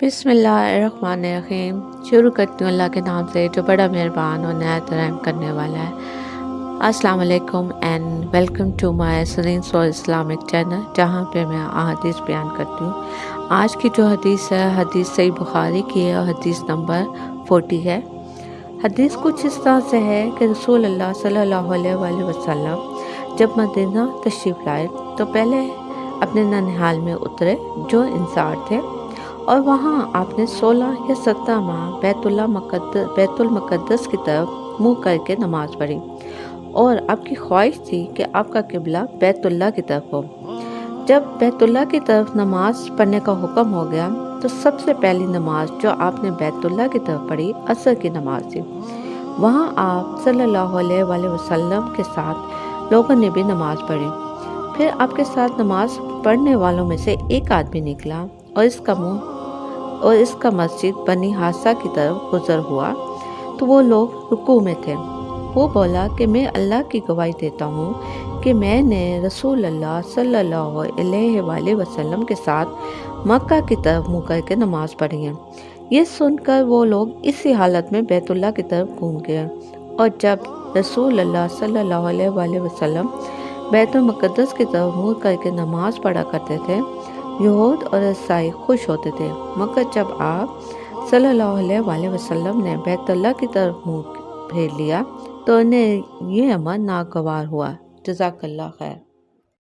بسم اللہ الرحمن الرحیم۔ شروع کرتی ہوں اللہ کے نام سے جو بڑا مہربان اور نہایت رحم کرنے والا ہے۔ السلام علیکم اینڈ ویلکم ٹو مائی سرین سو اسلامک چینل، جہاں پہ میں احادیث بیان کرتی ہوں۔ آج کی جو حدیث ہے حدیث صحیح بخاری کی ہے اور حدیث نمبر 40 ہے۔ حدیث کچھ اس طرح سے ہے کہ رسول اللہ صلی اللہ علیہ وآلہ وسلم جب مدینہ تشریف لائے تو پہلے اپنے ننہال میں اترے جو انصار تھے، اور وہاں آپ نے 16 یا 17 ماہ بیت المقدس کی طرف منہ کر کے نماز پڑھی، اور آپ کی خواہش تھی کہ آپ کا قبلہ بیت اللہ کی طرف ہو۔ جب بیت اللہ کی طرف نماز پڑھنے کا حکم ہو گیا تو سب سے پہلی نماز جو آپ نے بیت اللہ کی طرف پڑھی عصر کی نماز تھی۔ وہاں آپ صلی اللہ علیہ وآلہ وسلم کے ساتھ لوگوں نے بھی نماز پڑھی۔ پھر آپ کے ساتھ نماز پڑھنے والوں میں سے ایک آدمی نکلا اور اس کا مسجد بنی حاسہ کی طرف گزر ہوا تو وہ لوگ رکوع میں تھے۔ وہ بولا کہ میں اللہ کی گواہی دیتا ہوں کہ میں نے رسول اللہ صلی اللہ علیہ وآلہ وسلم کے ساتھ مکہ کی طرف منہ کر کے نماز پڑھی ہے۔ یہ سن کر وہ لوگ اسی حالت میں بیت اللہ کی طرف گھوم گئے، اور جب رسول اللہ صلی اللہ علیہ وآلہ وسلم بیت المقدس کی طرف منہ کر کے نماز پڑھا کرتے تھے، یہود اور عیسائی خوش ہوتے تھے، مگر جب آپ صلی اللہ علیہ وآلہ وسلم نے بیت اللہ کی طرف منہ پھیر لیا تو انہیں یہ عمل ناگوار ہوا۔ جزاک اللہ خیر۔